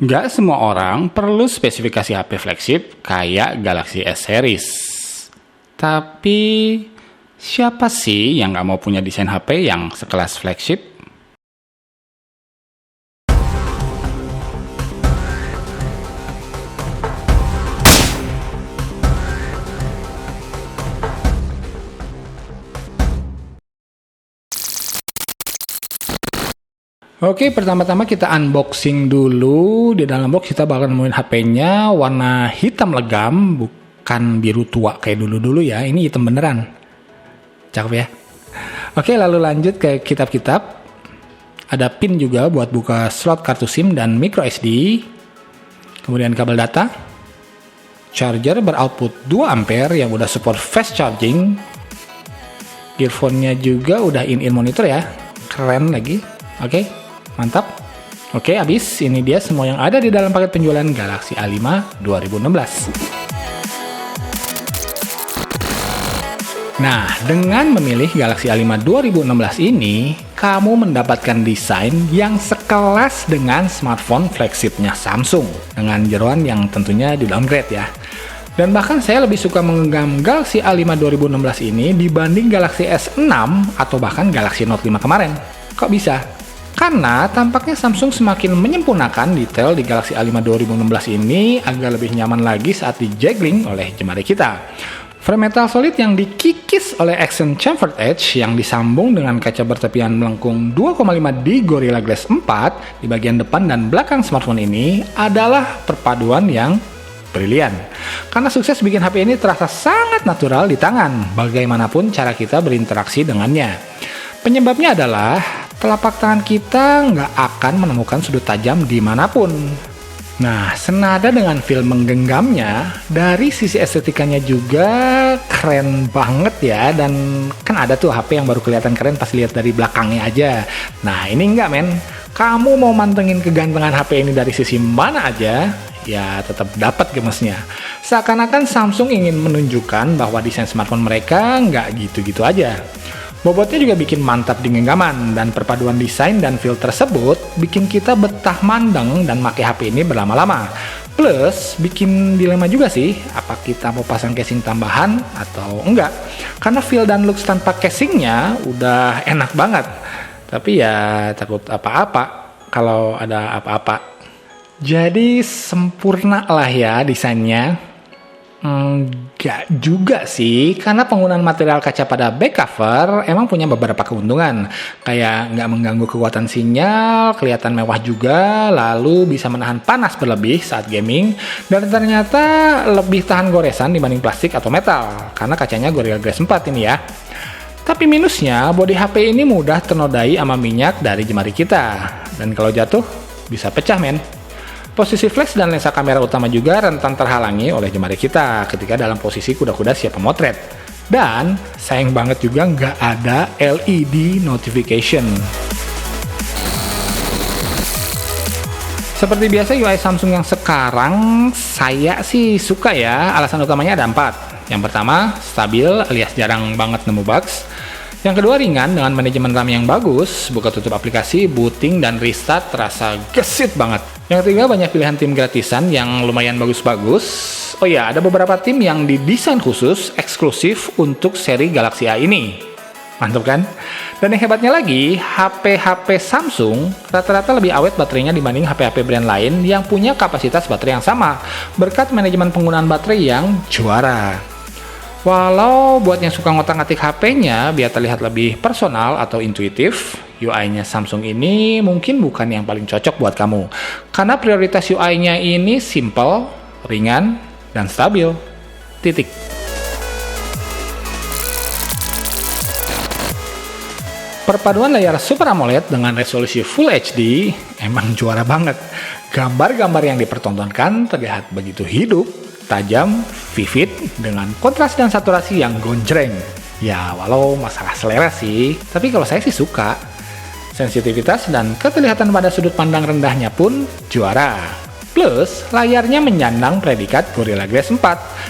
Nggak semua orang perlu spesifikasi HP flagship kayak Galaxy S series. Tapi, siapa sih yang nggak mau punya desain HP yang sekelas flagship? Oke, pertama-tama kita unboxing dulu. Di dalam box kita bakal nemuin HP-nya warna hitam legam, bukan biru tua kayak dulu-dulu ya. Ini hitam beneran. Cakep ya. Oke, lalu lanjut ke kitab-kitab. Ada pin juga buat buka slot kartu SIM dan micro SD. Kemudian kabel data. Charger beroutput 2 ampere yang udah support fast charging. Earphone-nya juga udah in-ear monitor ya. Keren lagi. Oke, mantap. Oke, habis. Ini dia semua yang ada di dalam paket penjualan Galaxy A5 2016. Nah, dengan memilih Galaxy A5 2016 ini, kamu mendapatkan desain yang sekelas dengan smartphone flagshipnya Samsung, dengan jeroan yang tentunya di downgrade ya. Dan bahkan saya lebih suka menggenggam Galaxy A5 2016 ini dibanding Galaxy S6 atau bahkan Galaxy Note 5 kemarin. Kok bisa? Karena tampaknya Samsung semakin menyempurnakan detail di Galaxy A5 2016 ini agar lebih nyaman lagi saat di-juggling oleh jemari kita. Frame metal solid yang dikikis oleh Accent Chamfered Edge yang disambung dengan kaca bertepian melengkung 2,5D Gorilla Glass 4 di bagian depan dan belakang smartphone ini adalah perpaduan yang brilian. Karena sukses bikin HP ini terasa sangat natural di tangan, bagaimanapun cara kita berinteraksi dengannya. Penyebabnya adalah telapak tangan kita nggak akan menemukan sudut tajam dimanapun. Nah, senada dengan feel menggenggamnya, dari sisi estetikanya juga keren banget ya. Dan kan ada tuh HP yang baru kelihatan keren pas lihat dari belakangnya aja. Nah, ini enggak men. Kamu mau mantengin kegantengan HP ini dari sisi mana aja, ya tetap dapat gemesnya. Seakan-akan Samsung ingin menunjukkan bahwa desain smartphone mereka nggak gitu-gitu aja. Bobotnya juga bikin mantap di genggaman, dan perpaduan desain dan feel tersebut bikin kita betah mandang dan pakai HP ini berlama-lama. Plus, bikin dilema juga sih, apa kita mau pasang casing tambahan atau enggak. Karena feel dan looks tanpa casingnya udah enak banget. Tapi ya takut apa-apa kalau ada apa-apa. Jadi sempurna lah ya desainnya. Enggak juga sih, karena penggunaan material kaca pada back cover emang punya beberapa keuntungan. Kayak nggak mengganggu kekuatan sinyal, kelihatan mewah juga, lalu bisa menahan panas berlebih saat gaming, dan ternyata lebih tahan goresan dibanding plastik atau metal, karena kacanya Gorilla Glass 4 ini ya. Tapi minusnya, bodi HP ini mudah ternodai sama minyak dari jemari kita, dan kalau jatuh, bisa pecah men. Posisi flash dan lensa kamera utama juga rentan terhalangi oleh jemari kita ketika dalam posisi kuda-kuda siap memotret. Dan sayang banget juga nggak ada LED notification. Seperti biasa UI Samsung yang sekarang saya sih suka ya. Alasan utamanya ada 4. Yang pertama, stabil alias jarang banget nemu bugs. Yang kedua, ringan dengan manajemen RAM yang bagus, buka tutup aplikasi, booting, dan restart terasa gesit banget. Yang ketiga, banyak pilihan tim gratisan yang lumayan bagus-bagus. Oh ya, ada beberapa tim yang didesain khusus, eksklusif untuk seri Galaxy A ini. Mantap kan? Dan yang hebatnya lagi, HP-HP Samsung rata-rata lebih awet baterainya dibanding HP-HP brand lain yang punya kapasitas baterai yang sama, berkat manajemen penggunaan baterai yang juara. Walau buat yang suka ngotak-ngatik HP-nya biar terlihat lebih personal atau intuitif, UI-nya Samsung ini mungkin bukan yang paling cocok buat kamu. Karena prioritas UI-nya ini simple, ringan, dan stabil. Titik. Perpaduan layar Super AMOLED dengan resolusi Full HD emang juara banget. Gambar-gambar yang dipertontonkan terlihat begitu hidup, tajam, vivid, dengan kontras dan saturasi yang gonjreng. Ya, walau masalah selera sih, tapi kalau saya sih suka. Sensitivitas dan keterlihatan pada sudut pandang rendahnya pun juara. Plus, layarnya menyandang predikat Gorilla Glass 4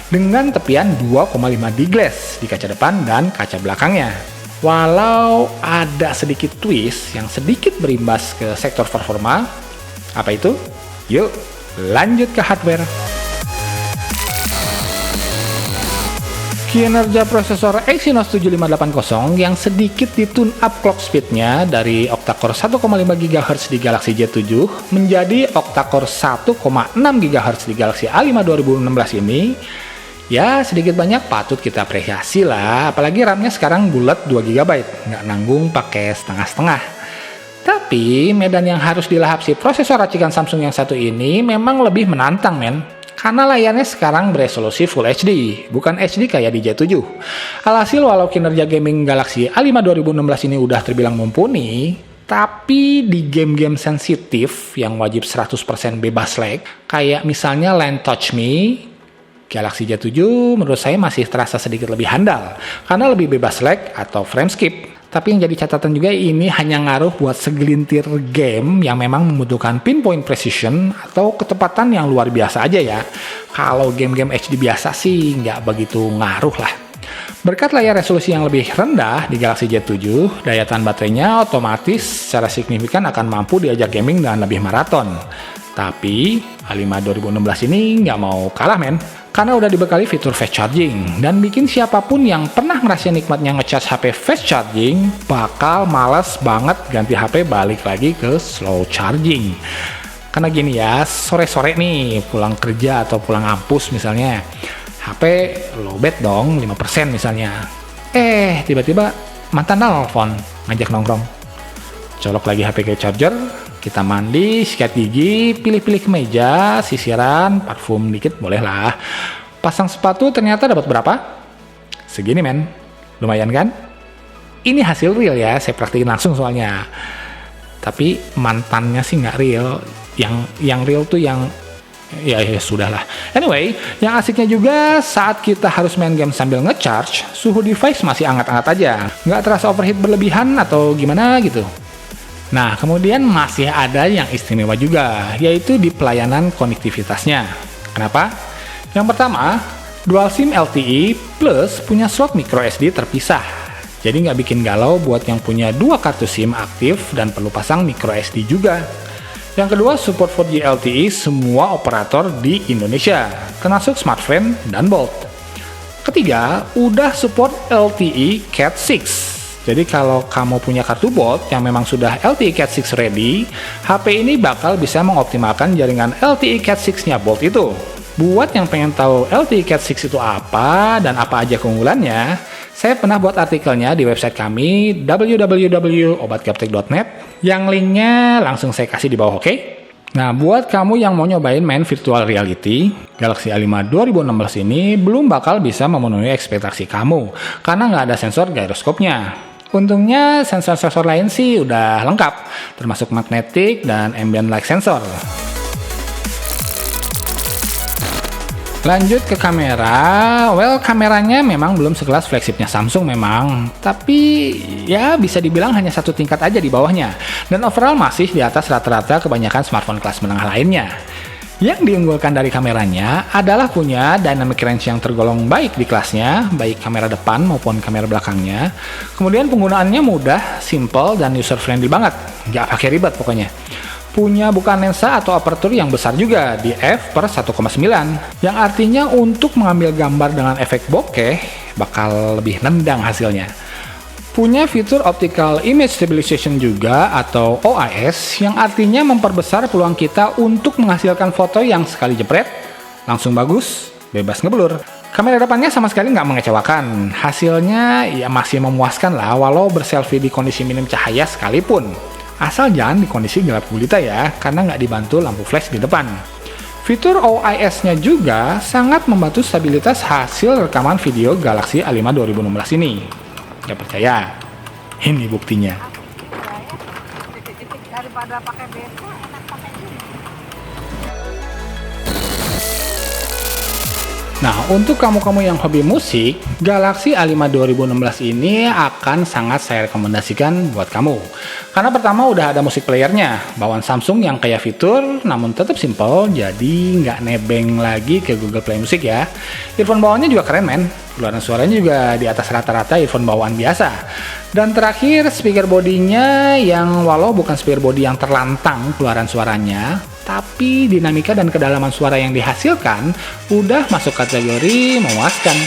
dengan tepian 2,5D glass di kaca depan dan kaca belakangnya. Walau ada sedikit twist yang sedikit berimbas ke sektor performa, apa itu? Yuk, lanjut ke hardware. Kinerja prosesor Exynos 7580 yang sedikit ditune up clock speednya dari octa-core 1,5 GHz di Galaxy Z7 menjadi octa-core 1,6 GHz di Galaxy A5 2016 ini, ya sedikit banyak patut kita apresiasi lah, apalagi RAM-nya sekarang bulat 2 GB, nggak nanggung pakai setengah-setengah. Tapi medan yang harus dilahap si prosesor racikan Samsung yang satu ini memang lebih menantang men. Karena layarnya sekarang beresolusi Full HD, bukan HD kayak di Z7. Alhasil walau kinerja gaming Galaxy A5 2016 ini udah terbilang mumpuni, tapi di game-game sensitif yang wajib 100% bebas lag, kayak misalnya Land Touch Me, Galaxy Z7 menurut saya masih terasa sedikit lebih handal, karena lebih bebas lag atau frame skip. Tapi yang jadi catatan juga ini hanya ngaruh buat segelintir game yang memang membutuhkan pinpoint precision atau ketepatan yang luar biasa aja ya. Kalau game-game HD biasa sih nggak begitu ngaruh lah. Berkat layar resolusi yang lebih rendah di Galaxy Z7, daya tahan baterainya otomatis secara signifikan akan mampu diajak gaming dengan lebih maraton. Tapi A5 2016 ini nggak mau kalah men, karena udah dibekali fitur fast charging, dan bikin siapapun yang pernah ngerasain nikmatnya ngecharge HP fast charging bakal males banget ganti HP balik lagi ke slow charging. Karena gini ya, sore-sore nih pulang kerja atau pulang kampus misalnya, HP lowbat dong 5% misalnya. Tiba-tiba mantan nelfon ngajak nongkrong. Colok lagi HP ke charger, kita mandi, sikat gigi, pilih-pilih kemeja, sisiran, parfum dikit boleh lah. Pasang sepatu ternyata dapat berapa? Segini men, lumayan kan? Ini hasil real ya, saya praktikin langsung soalnya. Tapi mantannya sih nggak real, yang real tuh yang ya sudahlah. Anyway, yang asiknya juga saat kita harus main game sambil ngecharge, suhu device masih hangat-hangat aja, nggak terasa overheat berlebihan atau gimana gitu. Nah, kemudian masih ada yang istimewa juga, yaitu di pelayanan konektivitasnya. Kenapa? Yang pertama, dual SIM LTE plus punya slot microSD terpisah. Jadi nggak bikin galau buat yang punya dua kartu SIM aktif dan perlu pasang microSD juga. Yang kedua, support 4G LTE semua operator di Indonesia, termasuk Smartfren dan Bolt. Ketiga, udah support LTE Cat 6. Jadi kalau kamu punya kartu Bolt yang memang sudah LTE Cat 6 ready, HP ini bakal bisa mengoptimalkan jaringan LTE Cat 6-nya Bolt itu. Buat yang pengen tahu LTE Cat 6 itu apa dan apa aja keunggulannya, saya pernah buat artikelnya di website kami www.obatgaptek.net yang linknya langsung saya kasih di bawah, oke? Nah, buat kamu yang mau nyobain main virtual reality, Galaxy A5 2016 ini belum bakal bisa memenuhi ekspektasi kamu karena nggak ada sensor gyroskopnya. Untungnya sensor-sensor lain sih udah lengkap, termasuk magnetic dan ambient light sensor. Lanjut ke kamera, kameranya memang belum sekelas flagshipnya Samsung memang, tapi ya bisa dibilang hanya satu tingkat aja di bawahnya, dan overall masih di atas rata-rata kebanyakan smartphone kelas menengah lainnya. Yang diunggulkan dari kameranya adalah punya dynamic range yang tergolong baik di kelasnya, baik kamera depan maupun kamera belakangnya. Kemudian penggunaannya mudah, simple, dan user friendly banget, nggak pakai ribet pokoknya. Punya bukaan lensa atau aperture yang besar juga di f/1,9, yang artinya untuk mengambil gambar dengan efek bokeh bakal lebih nendang hasilnya. Punya fitur Optical Image Stabilization juga atau OIS, yang artinya memperbesar peluang kita untuk menghasilkan foto yang sekali jepret langsung bagus, bebas ngeblur. Kamera depannya sama sekali nggak mengecewakan, hasilnya ya masih memuaskan lah walau berselfie di kondisi minim cahaya sekalipun. Asal jangan di kondisi gelap gulita ya, karena nggak dibantu lampu flash di depan. Fitur OIS-nya juga sangat membantu stabilitas hasil rekaman video Galaxy A5 2016 ini. Gak percaya? Ini buktinya. Daripada pakai beta, enak pakai ini. Nah, untuk kamu-kamu yang hobi musik, Galaxy A5 2016 ini akan sangat saya rekomendasikan buat kamu. Karena pertama udah ada musik playernya, bawaan Samsung yang kayak fitur, namun tetap simple, jadi nggak nebeng lagi ke Google Play Music ya. Earphone bawaannya juga keren men, keluaran suaranya juga di atas rata-rata earphone bawaan biasa. Dan terakhir, speaker bodinya yang walau bukan speaker body yang terlantang keluaran suaranya, tapi dinamika dan kedalaman suara yang dihasilkan udah masuk kategori memuaskan.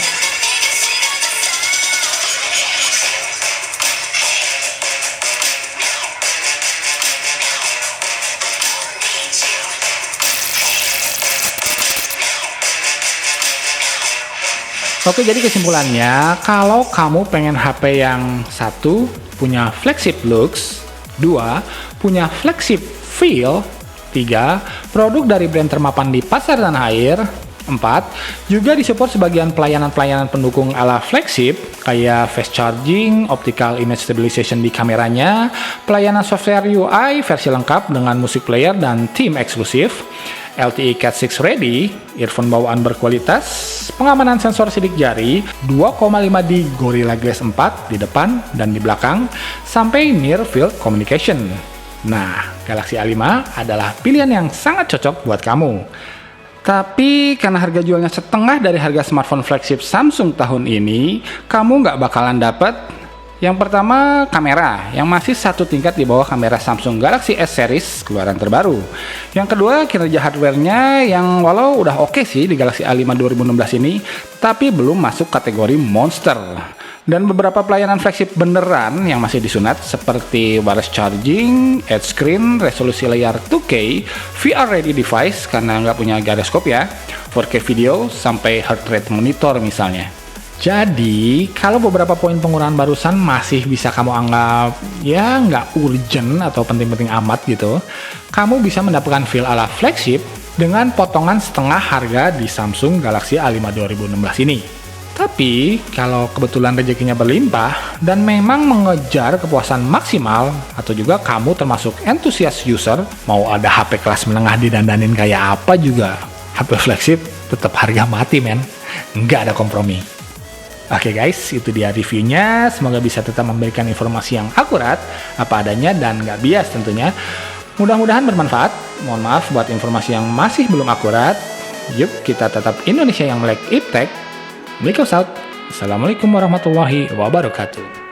Oke, jadi kesimpulannya, kalau kamu pengen HP yang satu, punya flagship looks, 2, punya flagship feel, 3, produk dari brand termapan di pasar tanah air, 4, juga disupport sebagian pelayanan-pelayanan pendukung ala flagship, kayak fast charging, optical image stabilization di kameranya, pelayanan software UI versi lengkap dengan music player dan theme eksklusif, LTE Cat 6 ready, earphone bawaan berkualitas, pengamanan sensor sidik jari, 2,5D Gorilla Glass 4 di depan dan di belakang, sampai near field communication. Nah, Galaxy A5 adalah pilihan yang sangat cocok buat kamu. Tapi karena harga jualnya setengah dari harga smartphone flagship Samsung tahun ini, kamu nggak bakalan dapat yang pertama, kamera, yang masih satu tingkat di bawah kamera Samsung Galaxy S series keluaran terbaru. Yang kedua, kinerja hardware-nya yang walau udah oke sih di Galaxy A5 2016 ini, tapi belum masuk kategori monster. Dan beberapa pelayanan flagship beneran yang masih disunat seperti wireless charging, edge screen, resolusi layar 2K, VR ready device karena nggak punya gyroscope ya, 4K video, sampai heart rate monitor misalnya. Jadi, kalau beberapa poin pengurangan barusan masih bisa kamu anggap ya nggak urgent atau penting-penting amat gitu, kamu bisa mendapatkan feel ala flagship dengan potongan setengah harga di Samsung Galaxy A5 2016 ini. Tapi, kalau kebetulan rezekinya berlimpah dan memang mengejar kepuasan maksimal, atau juga kamu termasuk entusias user, mau ada HP kelas menengah didandanin kayak apa juga, HP flagship tetap harga mati men, nggak ada kompromi. Oke guys, itu dia reviewnya. Semoga bisa tetap memberikan informasi yang akurat, apa adanya, dan nggak bias tentunya. Mudah-mudahan bermanfaat. Mohon maaf buat informasi yang masih belum akurat. Yuk, kita tetap Indonesia yang melek iptek. Assalamualaikum warahmatullahi wabarakatuh.